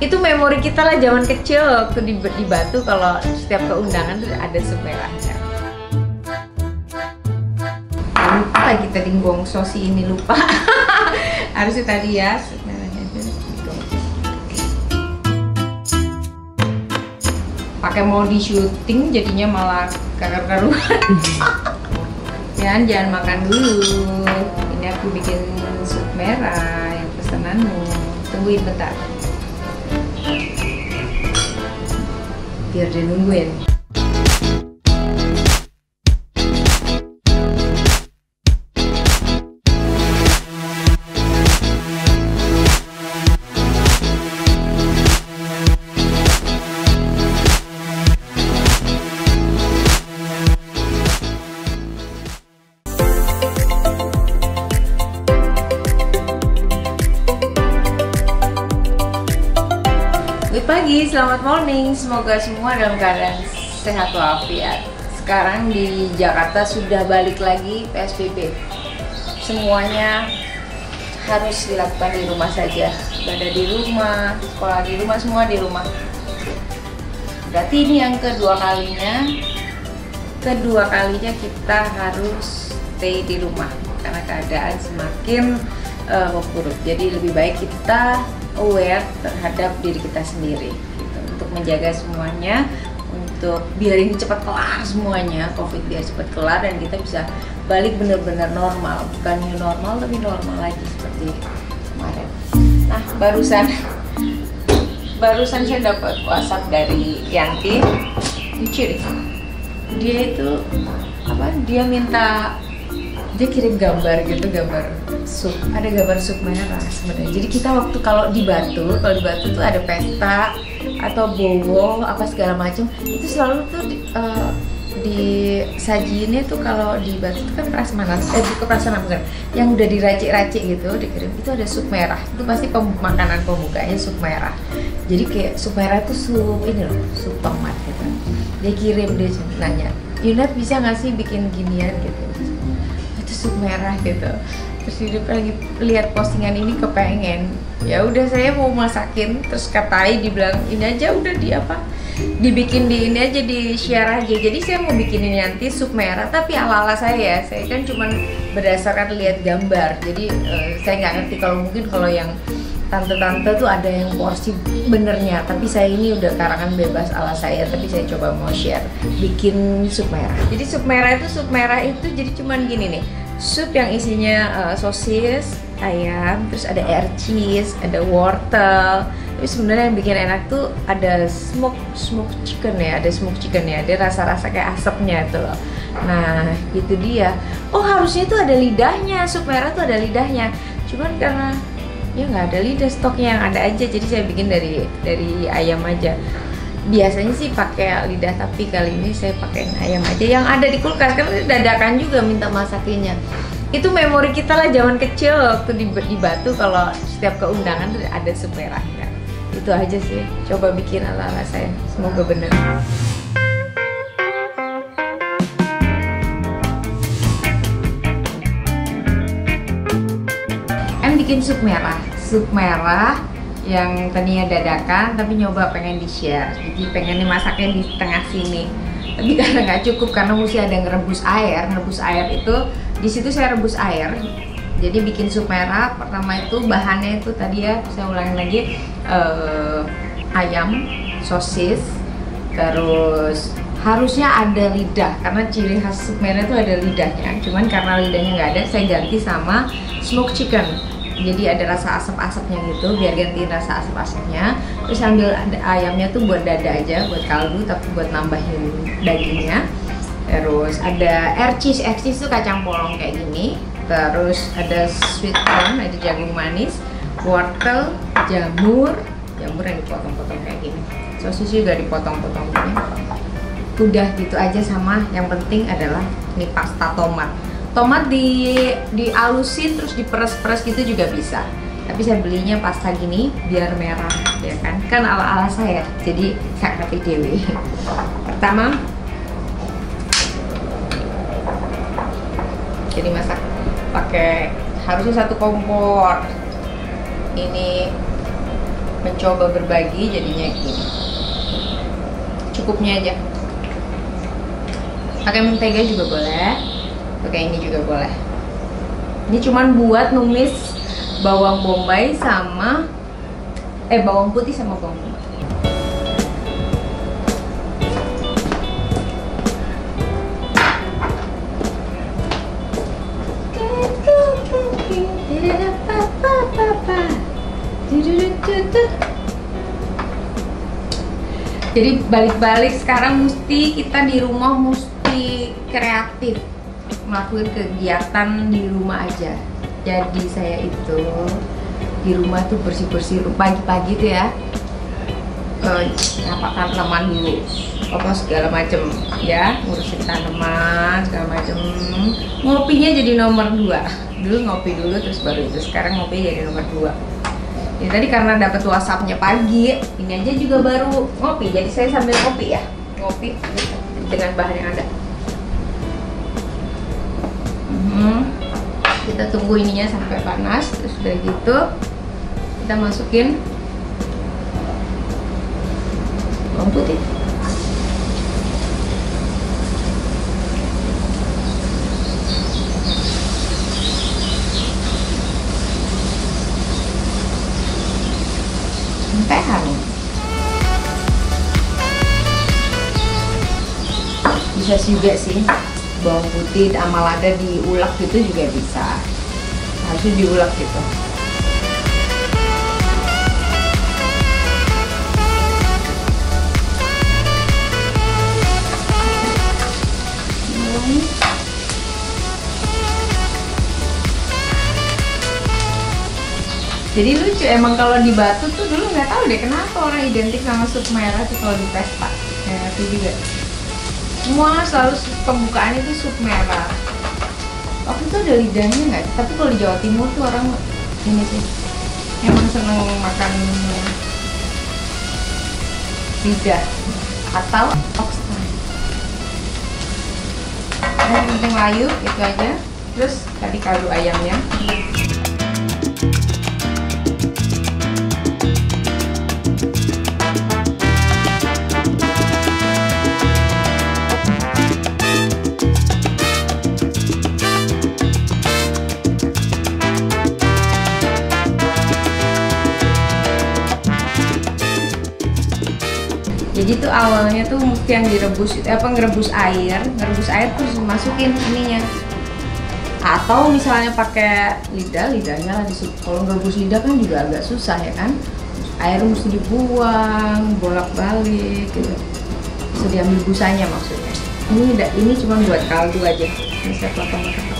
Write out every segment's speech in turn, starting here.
Itu memori kita lah zaman kecil waktu di Batu, kalau setiap keundangan tuh ada sup merahnya. Lupa kita di Gong Sosi ini, lupa. Harusnya tadi ya sup merahnya itu gitu. Pakai mau di syuting jadinya malah karuan. Jangan makan dulu. Ini aku bikin sup merah yang pesananmu. Tungguin bentar. Biar dia nungguin. Pagi, selamat morning. Semoga semua dalam keadaan sehat walafiat. Sekarang di Jakarta sudah balik lagi PSBB. Semuanya harus dilakukan di rumah saja. Ibadah di rumah, sekolah di rumah, semua di rumah. Berarti ini yang kedua kalinya kita harus stay di rumah karena keadaan semakin memburuk. Jadi lebih baik kita aware terhadap diri kita sendiri gitu, untuk menjaga semuanya, untuk biar ini cepat kelar semuanya, COVID biar cepat kelar dan kita bisa balik benar-benar normal, bukan new normal tapi normal lagi seperti kemarin. Nah, barusan saya dapat WhatsApp dari Yanti, lucu deh. Dia itu dia minta, dia kirim gambar gitu, gambar sup, ada gambar sup merah sebenarnya. Jadi kita waktu kalau di Batu tuh ada pesta atau bowo apa segala macam, itu selalu tuh disajiinnya tuh kalau di Batu itu kan prasmanan, bukan, yang udah diracik-racik gitu dikirim, itu ada sup merah. Itu pasti makanan pembukanya sup merah. Jadi kayak sup merah tuh sup ini loh, sup tomat gitu. Dia kirim, dia nanya, Yunat bisa nggak sih bikin ginian gitu, itu sup merah gitu. Terus hidup lagi lihat postingan ini kepengen, ya udah saya mau masakin, terus katai dibilang ini aja udah dibikin di ini aja, di share aja. Jadi saya mau bikinin nanti sup merah tapi ala-ala saya kan cuman berdasarkan lihat gambar. Jadi saya nggak ngerti, kalau yang tante-tante tuh ada yang porsi benernya, tapi saya ini udah karangan bebas ala saya, tapi saya coba mau share bikin sup merah. Jadi sup merah itu jadi cuman gini nih, sup yang isinya sosis, ayam, terus ada air cheese, ada wortel. Tapi sebenarnya yang bikin enak tuh ada smoke chicken ya, ada rasa-rasa kayak asapnya itu loh. Nah, itu dia. Oh, harusnya tuh ada lidahnya, sup merah tuh ada lidahnya. Cuman karena ya nggak ada lidah, stoknya yang ada aja, jadi saya bikin dari ayam aja. Biasanya sih pakai lidah, tapi kali ini saya pakai ayam aja yang ada di kulkas karena dadakan juga minta masakinnya. Itu memori kita lah zaman kecil waktu di Batu, kalau setiap keundangan tuh ada sup merahnya. Itu aja sih, coba bikin ala-ala saya, semoga bener. Bikin sup merah yang tadinya dadakan tapi nyoba pengen di share, jadi pengen dimasaknya di tengah sini, tapi karena nggak cukup karena mesti ada ngerebus air itu di situ saya rebus air. Jadi bikin sup merah pertama itu bahannya itu tadi ya, saya ulangin lagi, ayam, sosis, terus harusnya ada lidah karena ciri khas sup merah itu ada lidahnya, cuman karena lidahnya nggak ada saya ganti sama smoke chicken. Jadi ada rasa asap-asapnya gitu, biar gantiin rasa asap-asapnya. Terus ambil ayamnya tuh buat dada aja, buat kaldu, tapi buat nambahin dagingnya. Terus ada air cheese tuh kacang polong kayak gini. Terus ada sweet corn, ada jagung manis, wortel, jamur yang dipotong-potong kayak gini. Sosis juga dipotong-potong gini. Udah gitu aja, sama yang penting adalah ini pasta tomat. Tomat dialusin terus diperes-peres gitu juga bisa. Tapi saya belinya pasta gini biar merah, ya kan ala-ala saya. Jadi saya ngerti dewi. Pertama, jadi masak pakai harusnya 1 kompor. Ini mencoba berbagi jadinya gini. Cukupnya aja. Pakai mentega juga boleh, pakai ini juga boleh. Ini cuman buat numis bawang bombay sama bawang putih sama bawang bombay. Jadi balik-balik sekarang mesti kita di rumah mesti kreatif, melakukan kegiatan di rumah aja. Jadi saya itu di rumah tuh bersih-bersih pagi-pagi tuh ya, ngapakan tanaman dulu, apa segala macem ya, ngurusin tanaman segala macem. Ngopinya jadi nomor 2. Dulu ngopi dulu terus baru itu, sekarang ngopi jadi nomor 2. Ya tadi karena dapat WhatsApp-nya pagi, ini aja juga baru ngopi. Jadi saya sambil ngopi ya, ngopi dengan bahan yang ada. Kita tunggu ininya sampai panas, terus udah gitu kita masukin bawang putih. Sampai harum. Bisa juga sih bawang putih sama lada diulek gitu juga bisa. Harusnya diulek gitu. Jadi lucu emang kalau di Batu tuh dulu nggak tahu deh kenapa orang identik sama sup merah tuh kalau di pesta. Ya itu juga. Semua selalu pembukaannya itu sup merah. Waktu itu ada lidahnya nggak? Tapi kalau di Jawa Timur tuh orang ini sih emang seneng makan lidah atau oxtail. Yang penting layu itu aja. Terus tadi kaldu ayamnya. Jadi tuh awalnya tuh mesti yang direbus ngerebus air terus masukin ininya. Atau misalnya pakai lidahnya lah disuruh. Kalau ngerebus lidah kan juga agak susah ya kan. Air mesti dibuang, bolak-balik gitu. Bisa diambil busanya maksudnya. Ini cuma buat kaldu aja. Ini saya potong-potong.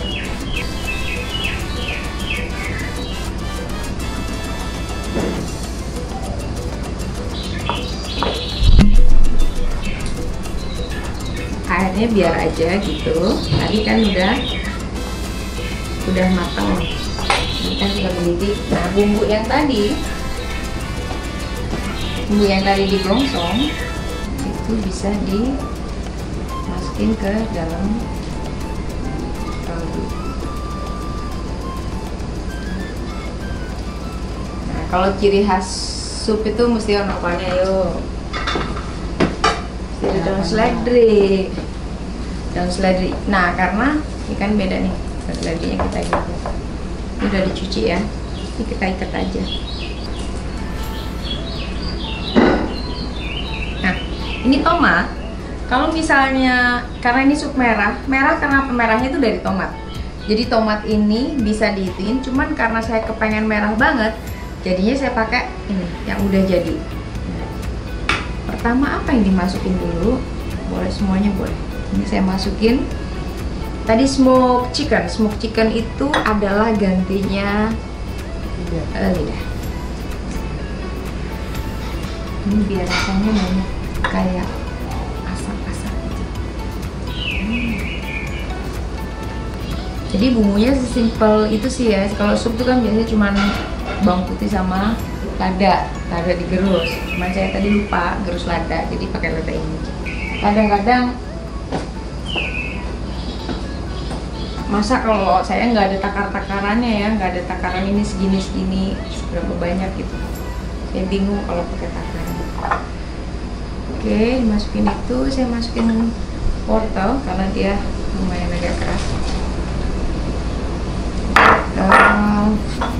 Airnya biar aja gitu. Tadi kan udah matang. Ini kan tinggal mendidih. Nah, bumbu yang tadi digosong itu bisa dimasukin ke dalam kaldu. Nah, kalau ciri khas sup itu mesti ono apanya yuk. Daun seledri. Nah, karena ini kan beda nih. Daun seledrinya kita ikat. Ini udah dicuci ya. Ini kita ikat aja. Nah, ini tomat. Kalau misalnya karena ini sup merah karena pemerahnya itu dari tomat. Jadi tomat ini bisa diituin, cuman karena saya kepengen merah banget, jadinya saya pakai ini yang udah jadi. Pertama apa yang dimasukin dulu? Boleh semuanya boleh. Ini saya masukin. Tadi smoke chicken itu adalah gantinya lidah. Ini biar rasanya banyak kayak asap-asap gitu. Jadi bumbunya sesimpel itu sih ya. Kalau sup itu kan biasanya cuma bawang putih sama lada digerus. Cuman saya tadi lupa gerus lada, jadi pakai lada ini. Kadang-kadang masa kalau saya nggak ada takar-takarannya ya, nggak ada takaran ini segini seberapa banyak gitu. Saya bingung kalau pakai takaran. Oke, dimasukin itu, saya masukin wortel karena dia lumayan agak keras.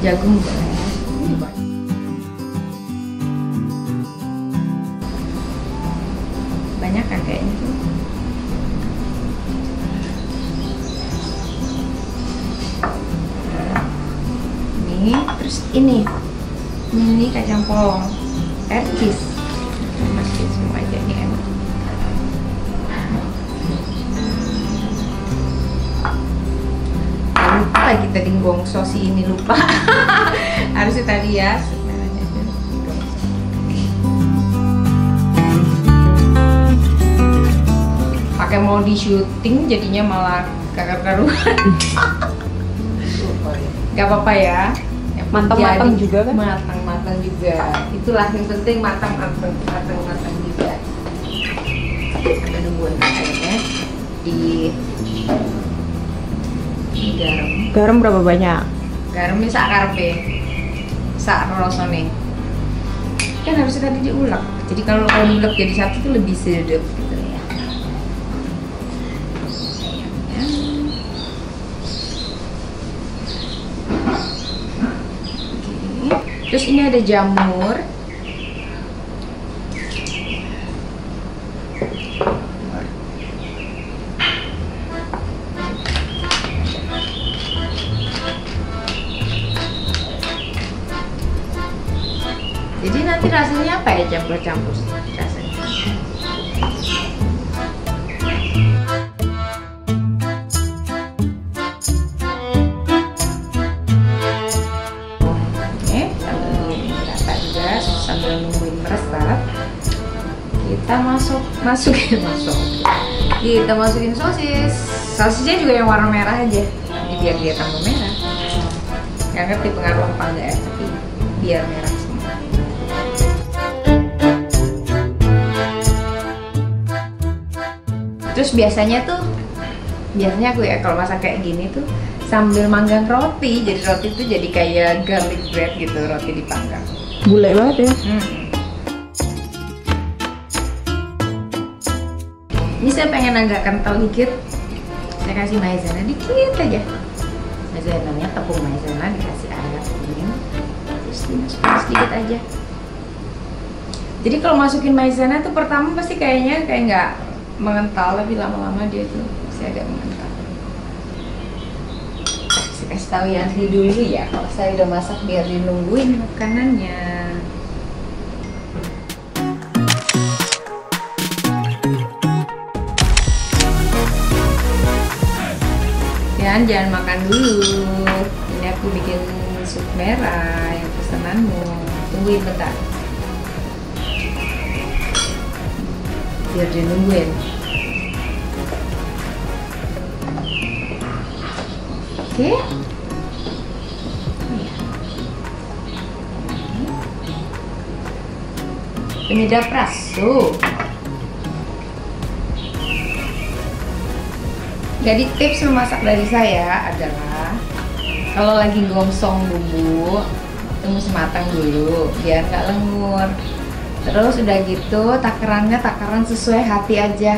Jagung boleh. Banyak kan kayaknya tuh. Ini terus ini kacang polong, cheese, masukin semua aja ini enak. Lupa lagi tadi gongso si ini lupa. Harusnya tadi ya. Pakai mau di syuting jadinya malah karuan. Gak apa-apa ya. Matang-matang juga kan? Matang-matang juga. Itulah yang penting matang-matang juga. Ada nungguin airnya di garam. Garam berapa banyak? Garamnya sak karepe. Sak rasane. Kan harusnya tadi diulek. Jadi kalau diulek jadi satu itu lebih sedap gitu ya. Terus ini ada jamur. Jadi nanti rasanya apa ya campur-campur rasanya? Sambil nungguin meresap, kita masukin sosisnya juga yang warna merah aja, jadi biar dia tambah merah. Nggak ngerti pengaruh apa enggak ya, tapi biar merah semua. Terus biasanya aku ya kalau masak kayak gini tuh sambil manggang roti, jadi roti itu jadi kayak garlic bread gitu, roti dipanggang. Bule banget ya. Ini saya pengen agak kental dikit. Saya kasih maizena dikit aja. Maizenanya tepung maizena dikasih air dingin. Terus dimasukin sedikit aja. Jadi kalau masukin maizena tuh pertama pasti kayaknya kayak nggak mengental, tapi lama-lama dia tuh masih agak mengental. Saya kasih tahu Yanti dulu ya, kalau saya udah masak biar dinungguin makanannya. Jangan makan dulu. Ini aku bikin sup merah yang pesananmu. Tungguin bentar. Biar dia nungguin. Oke. Penyedap rasa. Jadi tips memasak dari saya adalah kalau lagi gongsong bumbu tunggu matang dulu biar nggak lengur. Terus udah gitu takaran sesuai hati aja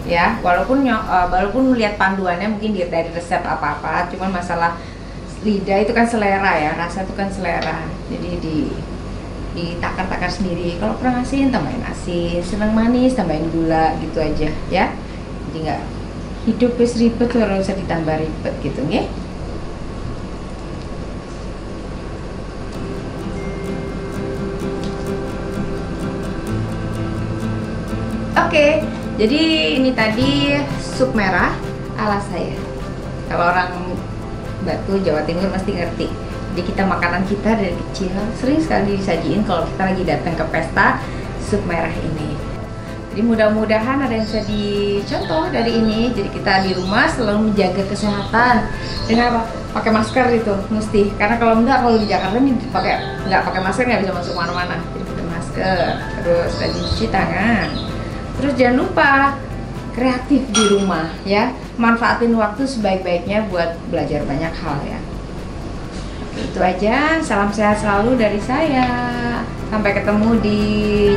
ya. Walaupun melihat panduannya mungkin dari resep apa-apa, cuman masalah lidah itu kan selera ya, rasa itu kan selera. Jadi ditakar-takar sendiri. Kalau kurang asin tambahin asin, senang manis tambahin gula gitu aja ya. Jadi nggak hidup wis ribet, kalau usah ditambah ribet gitu nggih. Oke, jadi ini tadi sup merah ala saya. Kalau orang Batu Jawa Timur pasti ngerti. Jadi makanan kita dari kecil sering sekali disajiin kalau kita lagi datang ke pesta sup merah ini. Jadi mudah-mudahan ada yang bisa dicontoh dari ini. Jadi kita di rumah selalu menjaga kesehatan dengan pakai masker itu mesti. Karena kalau di Jakarta nih nggak pakai masker nggak bisa masuk mana-mana. Jadi pakai masker, terus rajin cuci tangan. Terus jangan lupa kreatif di rumah ya. Manfaatin waktu sebaik-baiknya buat belajar banyak hal ya. Oke, itu aja. Salam sehat selalu dari saya. Sampai ketemu di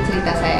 cerita saya